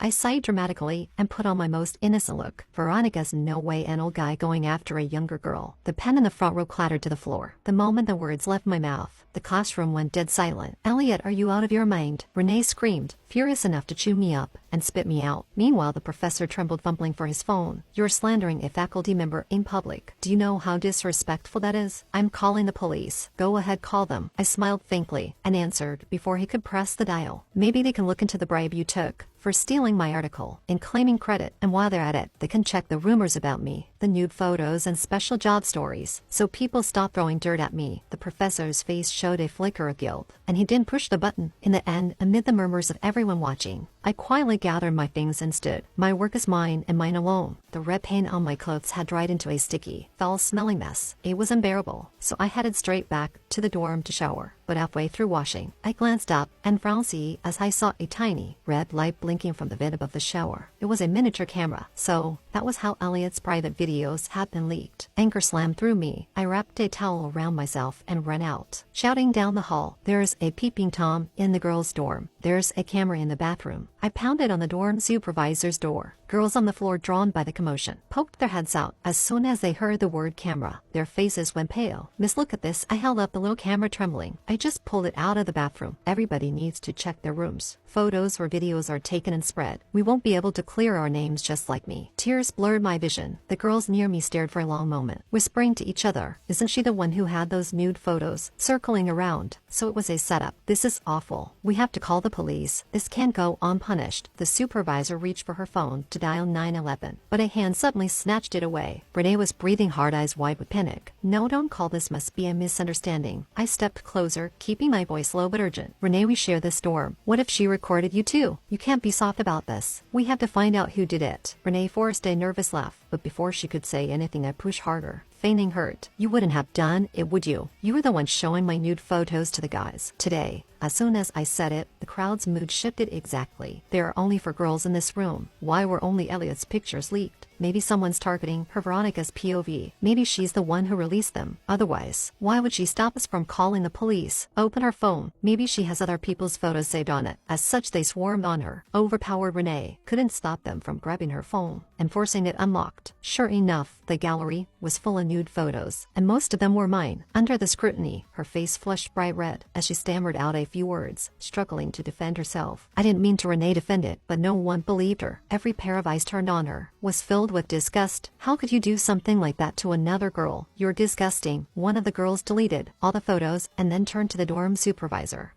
I sighed dramatically and put on my most innocent look. Veronica's no way an old guy going after a younger girl. The pen in the front row clattered to the floor. The moment the words left my mouth, the classroom went dead silent. Elliot, are you out of your mind? Renee screamed, furious enough to chew me up and spit me out. Meanwhile, the professor trembled, fumbling for his phone. You're slandering a faculty member in public. Do you know how disrespectful that is? I'm calling the police. Go ahead, call them. I smiled faintly and answered before he could press the dial. Maybe they can look into the bribe you took for stealing my article and claiming credit, and while they're at it, they can check the rumors about me, the nude photos and special job stories, so people stop throwing dirt at me. The professor's face showed a flicker of guilt, and he didn't push the button. In the end, amid the murmurs of everyone watching, I quietly gathered my things and stood. My work is mine and mine alone. The red paint on my clothes had dried into a sticky, foul-smelling mess. It was unbearable, so I headed straight back to the dorm to shower. But halfway through washing, I glanced up and frowned as I saw a tiny, red light blinking from the vent above the shower. It was a miniature camera, so that was how Elliot's private videos had been leaked. Anger slammed through me. I wrapped a towel around myself and ran out, shouting down the hall, "There's a peeping Tom in the girls' dorm. There's a camera in the bathroom." I pounded on the dorm supervisor's door. Girls on the floor, drawn by the commotion, poked their heads out. As soon as they heard the word camera, their faces went pale. "Miss, look at this." I held up the little camera, trembling. "I just pulled it out of the bathroom. Everybody needs to check their rooms. Photos or videos are taken and spread. We won't be able to clear our names just like me." Tears blurred my vision. The girls near me stared for a long moment, whispering to each other, "Isn't she the one who had those nude photos circling around?" So it was a setup. "This is awful. We have to call the police. This can't go unpunished." The supervisor reached for her phone to dial 911, but a hand suddenly snatched it away. Renee was breathing hard, eyes wide with panic. "No, don't call. This must be a misunderstanding." I stepped closer, keeping my voice low but urgent. "Renee, we share this dorm. What if she recorded you too? You can't be soft about this. We have to find out who did it." Renee forced a nervous laugh, but before she could say anything, I pushed harder, feigning hurt. "You wouldn't have done it, would you? You were the one showing my nude photos to the guys today." As soon as I said it, the crowd's mood shifted. Exactly. There are only 4 girls in this room. Why were only Elliot's pictures leaked? Maybe someone's targeting her, Veronica's POV. Maybe she's the one who released them. Otherwise, why would she stop us from calling the police? Open her phone. Maybe she has other people's photos saved on it. As such, they swarmed on her. Overpowered Renee couldn't stop them from grabbing her phone and forcing it unlocked. Sure enough, the gallery was full of nude photos, and most of them were mine. Under the scrutiny, her face flushed bright red as she stammered out a few words, struggling to defend herself. I didn't mean to. Renee defended, but no one believed her. Every pair of eyes turned on her was filled with disgust. "How could you do something like that to another girl? You're disgusting." One of the girls deleted all the photos and then turned to the dorm supervisor.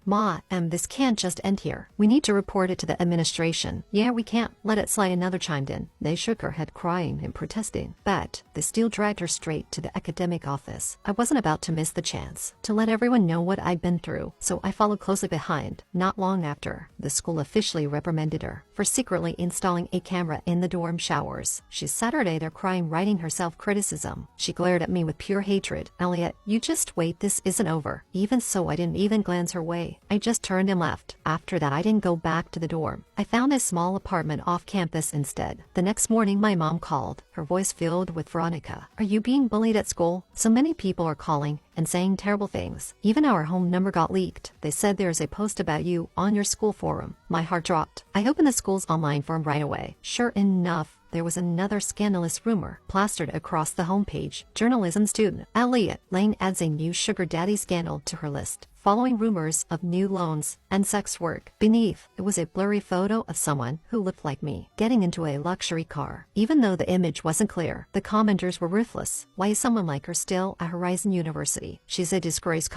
This can't just end here. We need to report it to the administration." "Yeah, we can't let it slide," another chimed in. They shook her head, crying and protesting, but they still dragged her straight to the academic office. I wasn't about to miss the chance to let everyone know what I'd been through, so I followed closely behind. Not long after, the school officially reprimanded her for secretly installing a camera in the dorm showers. She sat there crying, writing her self-criticism. She glared at me with pure hatred. "Elliot, you just wait, this isn't over." Even so, I didn't even glance her way. I just turned and left. After that, I didn't go back to the dorm. I found a small apartment off campus instead. The next morning, my mom called, her voice filled with, "Veronica, are you being bullied at school? So many people are calling and saying terrible things. Even our home number got leaked. They said there's a post about you on your school forum." My heart dropped. I opened the school's online forum right away. Sure enough, there was another scandalous rumor plastered across the homepage. Journalism student Elliot Lane adds a new sugar daddy scandal to her list, following rumors of new loans and sex work. Beneath, it was a blurry photo of someone who looked like me, getting into a luxury car. Even though the image wasn't clear, the commenters were ruthless. "Why is someone like her still at Horizon University? She's a disgrace,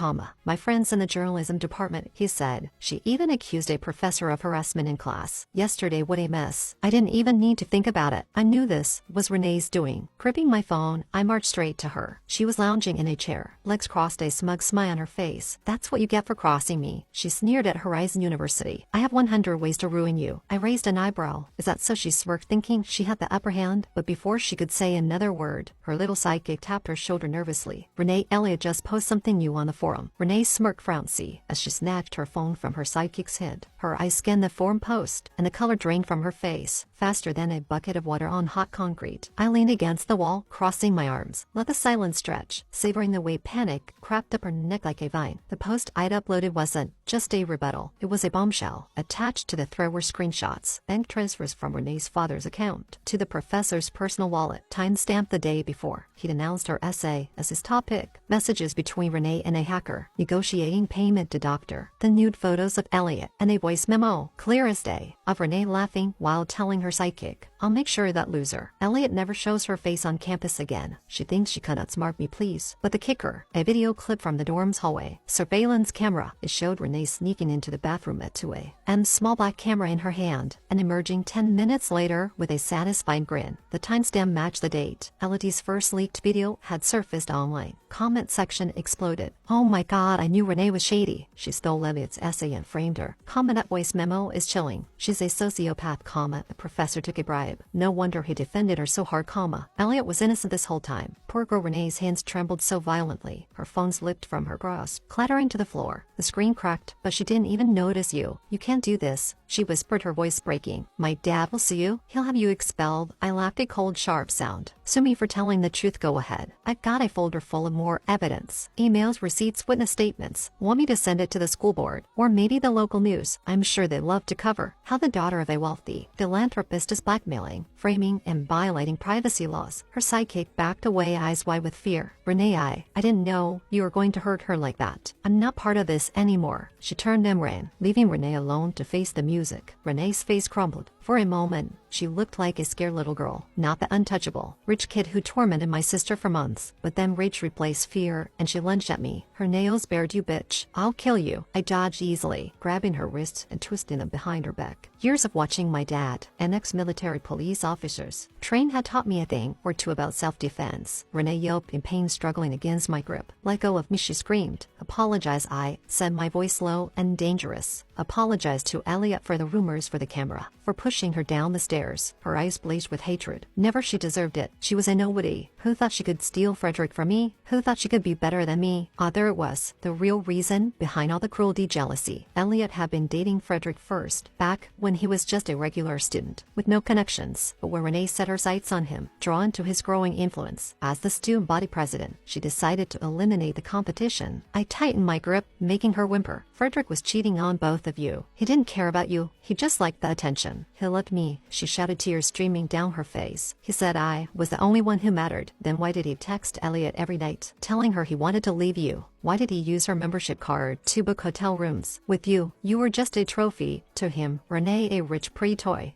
my friends in the journalism department," he said. "She even accused a professor of harassment in class. Yesterday, what a mess. I didn't even need to think about it. I knew this was Renee's doing." Gripping my phone, I marched straight to her. She was lounging in a chair, legs crossed, a smug smile on her face. "That's what you get for crossing me," she sneered at Horizon University. "I have 100 ways to ruin you." I raised an eyebrow. "Is that so?" She smirked, thinking she had the upper hand, but before she could say another word, her little sidekick tapped her shoulder nervously. "Renee, Elliot just posted something new on the forum." Renee smirked frowncy as she snatched her phone from her sidekick's head. Her eyes scanned the forum post, and the color drained from her face faster than a bucket of water on hot concrete. I leaned against the wall, crossing my arms, let the silence stretch, savoring the way panic crept up her neck like a vine. The post text I'd uploaded wasn't just a rebuttal, it was a bombshell. Attached to the thread were screenshots, bank transfers from Renee's father's account to the professor's personal wallet, timestamped the day before he'd announced her essay as his top pick. Messages between Renee and a hacker, negotiating payment to doctor. The nude photos of Elliot, and a voice memo, clear as day, of Renee laughing while telling her sidekick, "I'll make sure that loser Elliot never shows her face on campus again. She thinks she can outsmart me, please." But the kicker, a video clip from the dorm's hallway. Surveillance camera. It showed Renee sneaking into the bathroom at 2 a.m. Small black camera in her hand, and emerging 10 minutes later with a satisfied grin. The timestamp matched the date. Elodie's first leaked video had surfaced online. Comment section exploded. "Oh my god, I knew Renee was shady. She stole Elliot's essay and framed her." Comment at voice memo is chilling. "She's a sociopath, comma. The professor took a bribe. No wonder he defended her so hard, comma. Elliot was innocent this whole time." Poor girl Renee's hands trembled so violently. Her phone slipped from her grasp, clattering to the floor. The screen cracked, but she didn't even notice you. "You can't do this," she whispered, her voice breaking. "My dad will sue you. He'll have you expelled." I laughed a cold, sharp sound. "Sue me for telling the truth, go ahead. I've got a folder full of more evidence. Emails, receipts, witness statements. Want me to send it to the school board? Or maybe the local news? I'm sure they'd love to cover how the daughter of a wealthy philanthropist is blackmailing, framing, and violating privacy laws." Her sidekick backed away, eyes wide with fear. "Renee, I didn't know you were going to hurt her like that. I'm not part of this anymore." She turned and ran, leaving Renee alone to face the music. Renee's face crumbled. For a moment, she looked like a scared little girl, not the untouchable rich kid who tormented my sister for months. But then rage replaced fear, and she lunged at me. Her nails bared. "You bitch. I'll kill you." I dodged easily, grabbing her wrists and twisting them behind her back. Years of watching my dad and ex-military police officers train had taught me a thing or two about self-defense. Renee yelped in pain, struggling against my grip. "Let go of me," she screamed. "Apologize," I said, my voice low and dangerous. "Apologize to Elliot for the rumors, for the camera, for pushing her down the stairs." Her eyes blazed with hatred. Never. She deserved it. She was a nobody. Who thought she could steal Frederick from me? Who thought she could be better than me? There it was, the real reason behind all the cruelty, jealousy. Elliot had been dating Frederick first, back when he was just a regular student, with no connections. But when Renee set her sights on him, drawn to his growing influence as the student body president, she decided to eliminate the competition. I tightened my grip, making her whimper. "Frederick was cheating on both of you. He didn't care about you. He just liked the attention. He loved me." She shouted, tears streaming down her face. "He said I was the only one who mattered. Then why did he text Elliot every night, telling her he wanted to leave you? Why did he use her membership card to book hotel rooms with you? You were just a trophy to him. Renee, a rich, pretty toy.